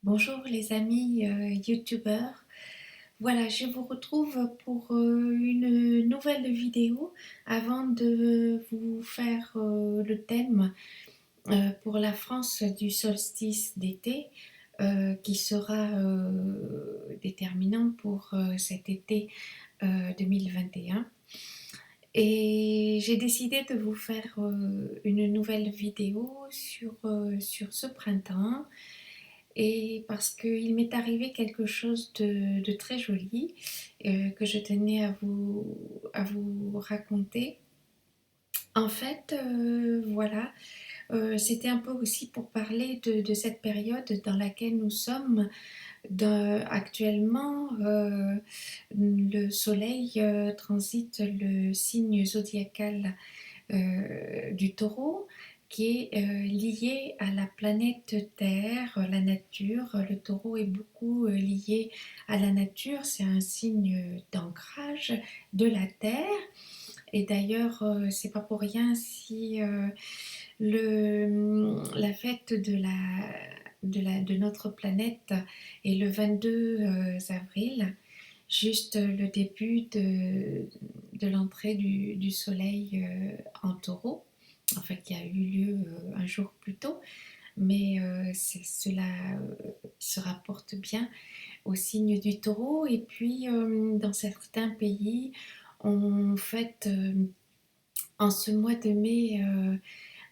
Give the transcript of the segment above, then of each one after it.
Bonjour les amis youtubeurs. Voilà, je vous retrouve pour une nouvelle vidéo avant de vous faire le thème pour la France du solstice d'été qui sera déterminant pour cet été 2021. Et j'ai décidé de vous faire une nouvelle vidéo sur ce printemps et parce qu'il m'est arrivé quelque chose de très joli que je tenais à vous raconter. En fait, voilà, c'était un peu aussi pour parler de cette période dans laquelle nous sommes. Actuellement, le soleil transite le signe zodiacal du taureau qui est lié à la planète Terre, la nature. Le taureau est beaucoup lié à la nature, c'est un signe d'ancrage de la Terre. Et d'ailleurs, c'est pas pour rien si la fête de notre planète est le 22 avril, juste le début de l'entrée du soleil en taureau, en fait qui a eu lieu un jour plus tôt, mais cela se rapporte bien au signe du taureau. Et puis dans certains pays, on fête en ce mois de mai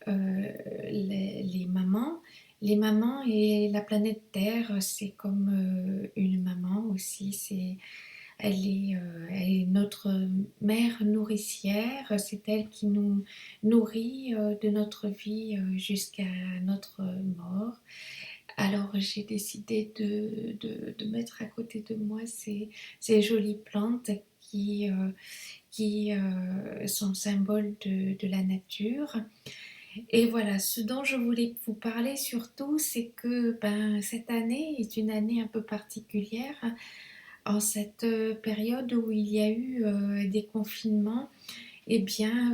les mamans. Les mamans et la planète Terre, c'est comme une maman aussi. Elle est notre mère nourricière. C'est elle qui nous nourrit de notre vie jusqu'à notre mort. Alors j'ai décidé de mettre à côté de moi ces jolies plantes qui sont symboles de la nature. Et voilà, ce dont je voulais vous parler surtout, c'est que cette année est une année un peu particulière, en cette période où il y a eu des confinements. Eh bien,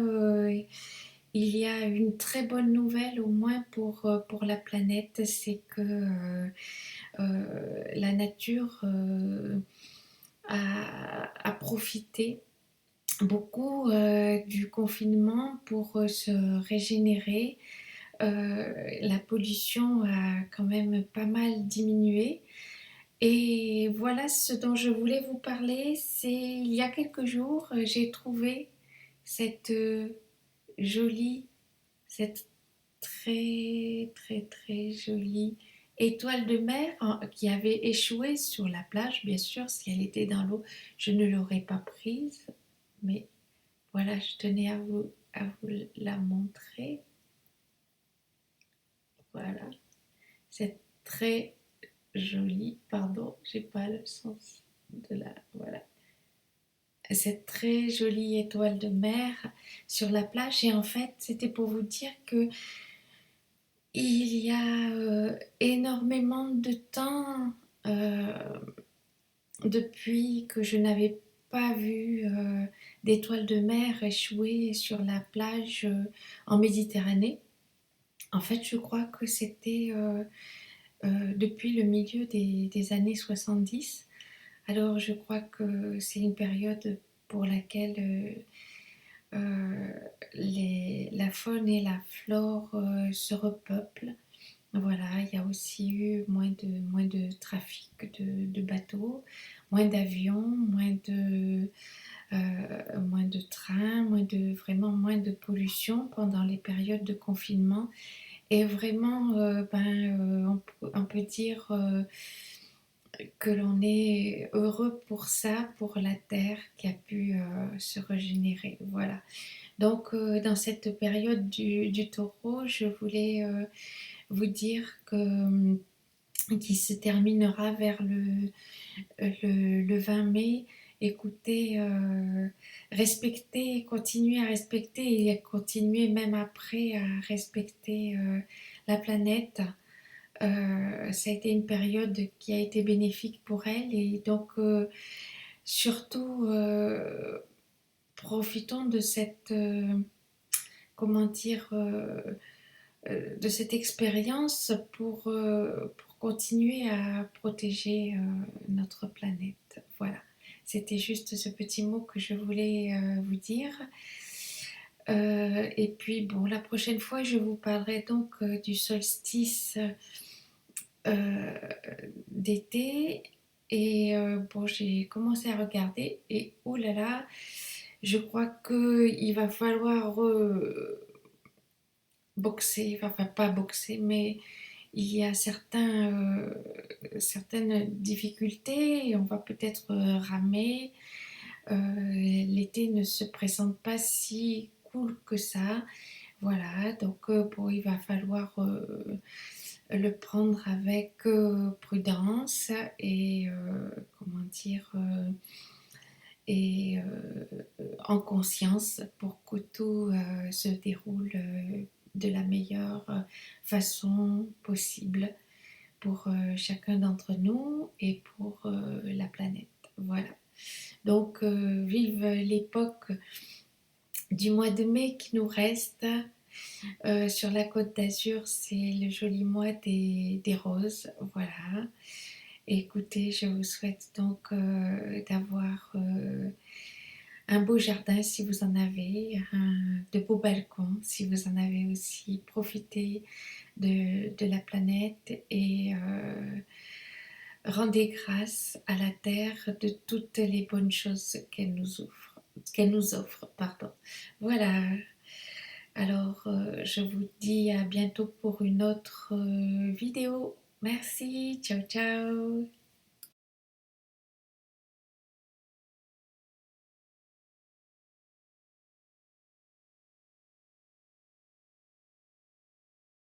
il y a une très bonne nouvelle, au moins pour la planète, c'est que la nature a profité beaucoup du confinement pour se régénérer. La pollution a quand même pas mal diminué. Et voilà ce dont je voulais vous parler. C'est il y a quelques jours, j'ai trouvé cette jolie, cette très très très jolie étoile de mer qui avait échoué sur la plage. Bien sûr, si elle était dans l'eau, je ne l'aurais pas prise. Mais voilà, je tenais à vous la montrer. Voilà, c'est très joli. Pardon, j'ai pas le sens de la. Voilà. Cette très jolie étoile de mer sur la plage. Et en fait, c'était pour vous dire que il y a énormément de temps depuis que je n'avais pas vu d'étoiles de mer échouer sur la plage en Méditerranée. En fait, je crois que c'était depuis le milieu des années 70. Alors, je crois que c'est une période pour laquelle la faune et la flore se repeuplent. Voilà, il y a aussi eu moins de trafic de bateaux, moins d'avions, moins de trains, vraiment moins de pollution pendant les périodes de confinement. Et vraiment, on peut dire que l'on est heureux pour ça, pour la terre qui a pu se régénérer. Voilà. Donc, dans cette période du taureau, je voulais vous dire qui se terminera vers le 20 mai. Écoutez, respectez, continuez à respecter et continuez même après à respecter la planète. Ça a été une période qui a été bénéfique pour elle et donc surtout profitons de cette comment dire de cette expérience pour continuer à protéger notre planète. Voilà, c'était juste ce petit mot que je voulais vous dire. Et puis bon, la prochaine fois, je vous parlerai donc du solstice euh, d'été. Et bon, j'ai commencé à regarder et oh là là, je crois qu'il va falloir boxer, enfin pas boxer, mais il y a certaines difficultés et on va peut-être ramer. L'été ne se présente pas si cool que ça. Voilà, donc bon, il va falloir le prendre avec prudence et comment dire et en conscience pour que tout se déroule de la meilleure façon possible pour chacun d'entre nous et pour la planète. Voilà. Donc, vive l'époque du mois de mai qui nous reste. Sur la Côte d'Azur, c'est le joli mois des roses. Voilà. Écoutez, je vous souhaite donc d'avoir un beau jardin si vous en avez, de beaux balcons si vous en avez aussi. Profitez de la planète et rendez grâce à la Terre de toutes les bonnes choses qu'elle nous offre, pardon. Voilà. Alors, je vous dis à bientôt pour une autre vidéo. Merci, ciao ciao.